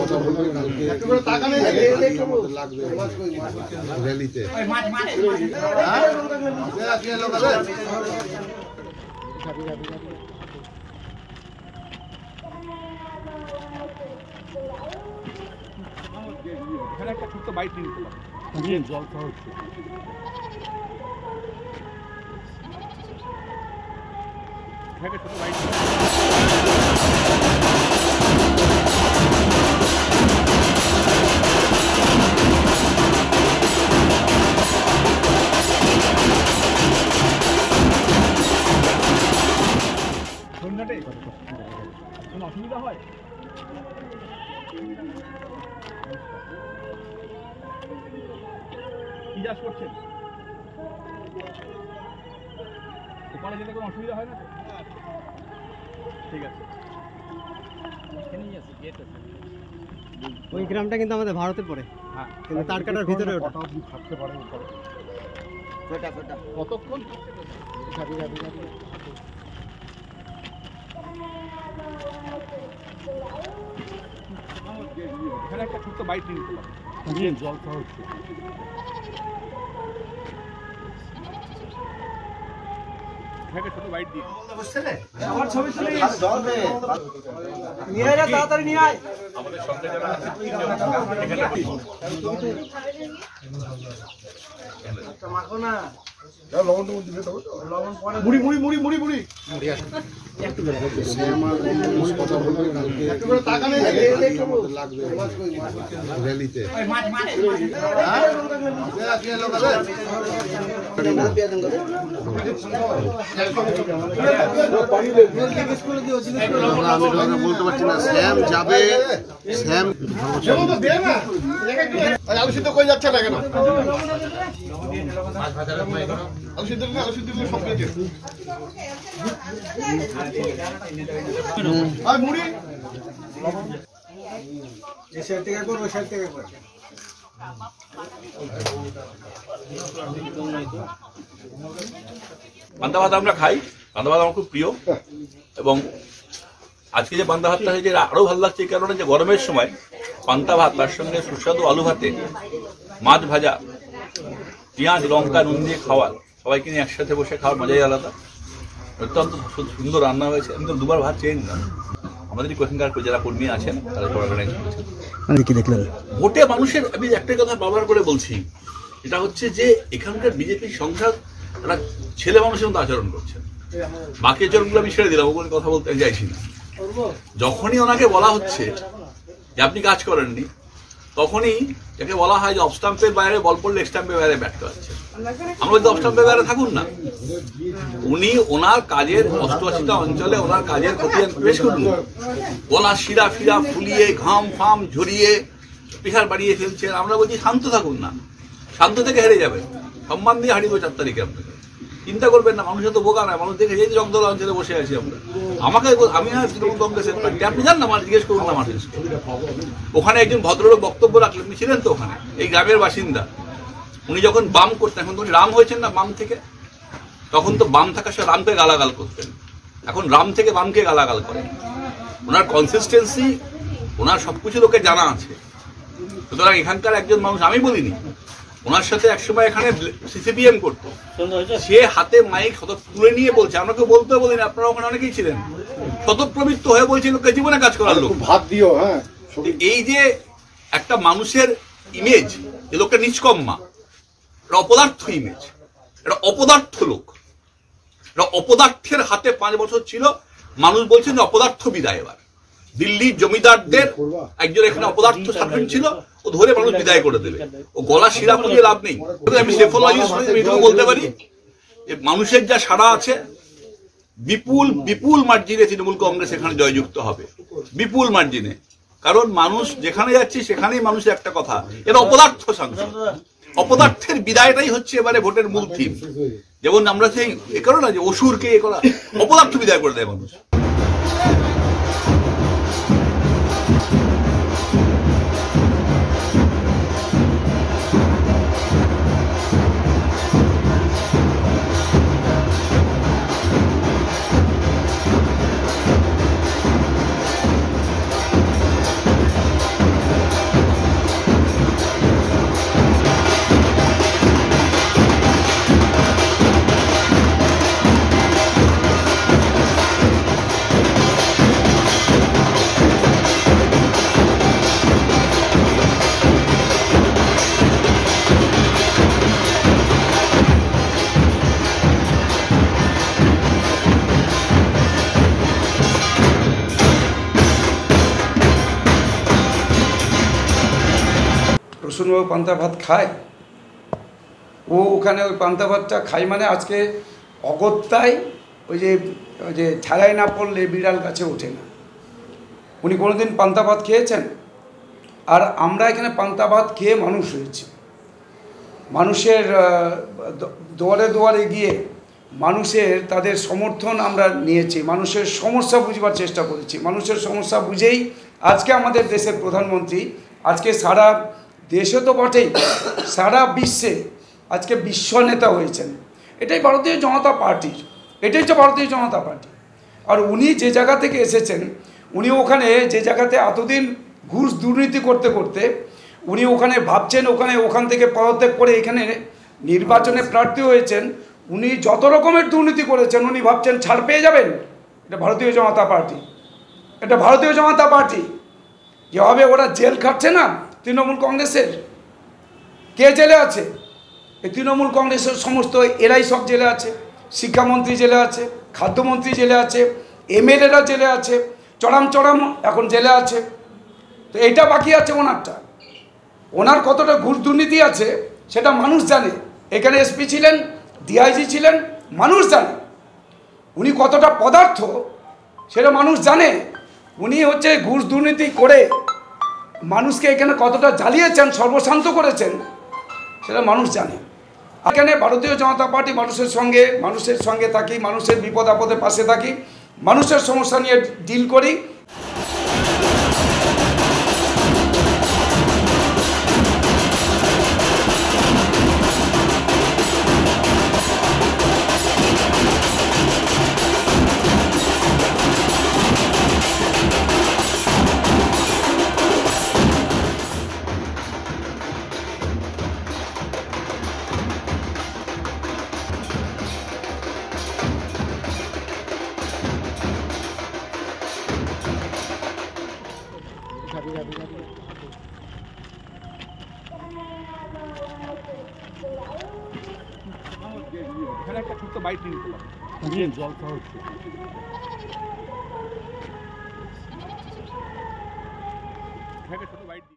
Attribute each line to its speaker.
Speaker 1: কথা বলবে র্যালিতে
Speaker 2: এখানে একটা ছোট্ট বাইট নিয়ে নিতে পারো। জল খাওয়া হচ্ছে। এখানে ছোট বাইট সন্ধ্যাটাই কোনো অসুবিধা হয়? কি চাষ করছেন? ওখানে যেতে কোনো অসুবিধা হয় না তো? ঠিক আছে।
Speaker 3: ওই গ্রামটা কিন্তু আমাদের ভারতে পড়ে।
Speaker 2: হ্যাঁ,
Speaker 3: কিন্তু তার কাটার ভিতরে ওটা
Speaker 2: থাকতে পারে উপরে। কতক্ষণ? এখানে একটা ছোট্ট বাইট নিয়ে নিতে পারো। জল খাওয়া হচ্ছে। এখানে ছোট বাইট দিয়ে আমার ছবি তুলে নিয়ে আয়, তাড়াতাড়ি নিয়ে আয়। আমাদের সঙ্গে যারা আছে মাখো না লবণ দিবে তো লবণ পরে মুড়ি মুড়ি মুড়ি মুড়ি মুড়ি
Speaker 1: কথা বলবে র্যালিতে আমি বলতে পারছি না। শ্যাম যাবে, শ্যাম
Speaker 2: আলু সিদ্ধ কই যাচ্ছে না কেন? আলু সিদ্ধ না, আলু সিদ্ধ সব পেয়েছে। আর মুড়ি এই সাইড থেকে করব, ওই সাইড থেকে করব।
Speaker 4: পান্তা ভাত আমরা খাই, পান্তা ভাত আমার খুব প্রিয়। এবং আজকে যে পান্তা ভাতটা হয়েছে আরো ভালো লাগছে এই কারণে যে গরমের সময় পান্তা ভাত, তার সঙ্গে সুস্বাদু আলু ভাতে মাছ ভাজা, পেঁয়াজ লঙ্কা নুন দিয়ে খাওয়া, সবাইকে নিয়ে একসাথে বসে খাওয়ার মজাই আলাদা। অত্যন্ত সুন্দর রান্না হয়েছে। আমি তো দুবার ভাত চেয়ে নিলাম। আমাদের এখানকার যারা কর্মী আছেন তারা অর্গানাইজ করেছেন। ভোটে মানুষের, আমি একটাই কথা বারবার করে বলছি, এটা হচ্ছে যে এখানকার বিজেপির সংসদ তারা ছেলে মানুষের মতো আচরণ করছেন। বাকি আচরণগুলো আমি ছেড়ে দিলাম, ওগুলো কথা বলতে চাইছি না। যখনই ওনাকে বলা হচ্ছে যে আপনি কাজ করেননি, তখনই যাকে বলা হয় যে অফ স্টাম্পের বাইরে বল পড়লে স্টাম্পের বাইরে ব্যাট করাচ্ছে। আমরা যদি অফ স্টাম্পের বাইরে থাকুন না, উনি ওনার কাজের 88টা অঞ্চলে ওনার কাজের খতিয়ান পেশ করুন। গলা শিরা ফিরা ফুলিয়ে ঘাম ফাম ঝরিয়ে পিহার বাড়িয়ে ফেলছেন। আমরা বলছি শান্ত থাকুন না, শান্ত থেকে হেরে যাবে। সম্মান দিয়ে হারিয়ে 4 তারিখে আপনাকে। চিন্তা করবেন না, মানুষের তো বোকা নয়। মানুষ দেখে এই জগদল অঞ্চলে বসে আছি আমরা। আমি তৃণমূল কংগ্রেসের পার্টি, আপনি জান না, আমার জিজ্ঞেস করুন না মানুষকে। ওখানে একজন ভদ্রলোক বক্তব্য রাখলেন, উনি ছিলেন তো ওখানে, এই গ্রামের বাসিন্দা। উনি যখন বাম করতেন, এখন তো উনি রাম হয়েছেন না বাম থেকে, তখন তো বাম থাকা সে রামকে গালাগাল করতেন। এখন রাম থেকে বামকে গালাগাল করেন। ওনার কনসিস্টেন্সি, ওনার সবকিছু লোকে জানা আছে। সুতরাং এখানকার একজন মানুষ, আমি বলিনি, ওনার সাথে একসময় এখানে সিপিএম করতো, সে হাতে মাইক তুলে নিয়ে বলছে, আমরা কেউ বলতে বলিনি, আপনারা ওখানে অনেকেই ছিলেন, স্বতঃপ্রবৃত্ত হয়ে বলছে লোককে জীবনে কাজ করার লোক
Speaker 2: ভাত দিও। হ্যাঁ,
Speaker 4: এই যে একটা মানুষের ইমেজ, এ লোকটা নিষ্কম্মা, এটা অপদার্থ ইমেজ, এটা অপদার্থ লোক, এটা অপদার্থের হাতে 5 বছর ছিল। মানুষ বলছেন যে অপদার্থ বিদায়। এবার দিল্লির জমিদারদের একজন এখানে অপদার্থ শাসন ছিল, ও ধরে মানুষ বিদায় করে দেবে। ও গলা শিরা পুড়িয়ে লাভ নেই। আমি সেফোলজিস্ট বলতে পারি যে মানুষের যা সাড়া আছে, বিপুল বিপুল মার্জিনে তৃণমূল কংগ্রেস এখানে জয়যুক্ত হবে, বিপুল মার্জিনে। কারণ মানুষ যেখানে যাচ্ছে সেখানেই মানুষের একটা কথা, এরা অপদার্থ সাংসদ। অপদার্থের বিদায়টাই হচ্ছে এবারে ভোটের মূল থিম। যেমন আমরা সেই এ করো না যে অসুরকে এ করা, অপদার্থ বিদায় করে দেয় মানুষ।
Speaker 5: প্রসন্নবাবু পান্তা ভাত খায়, ও ওখানে ওই পান্তা ভাতটা খায় মানে আজকে অগত্যায় ওই যে ঠেলায় না পড়লে বিড়াল গাছে ওঠে না। উনি কোনোদিন পান্তা ভাত খেয়েছেন? আর আমরা এখানে পান্তা ভাত খেয়ে মানুষ হয়েছি। মানুষের দুয়ারে দুয়ারে গিয়ে মানুষের তাদের সমর্থন আমরা নিয়েছি, মানুষের সমস্যা বুঝবার চেষ্টা করেছি, মানুষের সমস্যা বুঝেই আজকে আমাদের দেশের প্রধানমন্ত্রী, আজকে সারা দেশে তো বটেই, সারা বিশ্বে আজকে বিশ্ব নেতা হয়েছেন। এটাই ভারতীয় জনতা পার্টির, এটাই হচ্ছে ভারতীয় জনতা পার্টি। আর উনি যে জায়গা থেকে এসেছেন, উনি ওখানে যে জায়গাতে এতদিন ঘুষ দুর্নীতি করতে করতে উনি ওখানে ভাবছেন ওখান থেকে পদত্যাগ করে এখানে নির্বাচনে প্রার্থী হয়েছেন, উনি যত রকমের দুর্নীতি করেছেন উনি ভাবছেন ছাড় পেয়ে যাবেন। এটা ভারতীয় জনতা পার্টি, এটা ভারতীয় জনতা পার্টি। যেভাবে ওরা জেল খাটছে না তৃণমূল কংগ্রেসের, কে জেলে আছে? এই তৃণমূল কংগ্রেসের সমস্ত এরাই সব জেলে আছে। শিক্ষামন্ত্রী জেলে আছে, খাদ্যমন্ত্রী জেলে আছে, এমএলএরা জেলে আছে, চড়াম এখন জেলে আছে। তো এইটা বাকি আছে ওনারটা। ওনার কতটা ঘুষ দুর্নীতি আছে সেটা মানুষ জানে। এখানে এসপি ছিলেন, ডিআইজি ছিলেন, মানুষ জানে। উনি কতটা পদার্থ সেটা মানুষ জানে। উনি হচ্ছে ঘুষ দুর্নীতি করে মানুষকে এখানে কতটা জ্বালিয়েছেন, সর্বশান্ত করেছেন সেটা মানুষ জানে। এখানে ভারতীয় জনতা পার্টি মানুষের সঙ্গে থাকি, মানুষের বিপদ আপদে পাশে থাকি, মানুষের সমস্যা নিয়ে ডিল করি।
Speaker 2: এখানে একটা ছোট্ট বাইট নিয়ে নিতে পারো। জল খাওয়া হচ্ছে। এখানে ছোট বাইট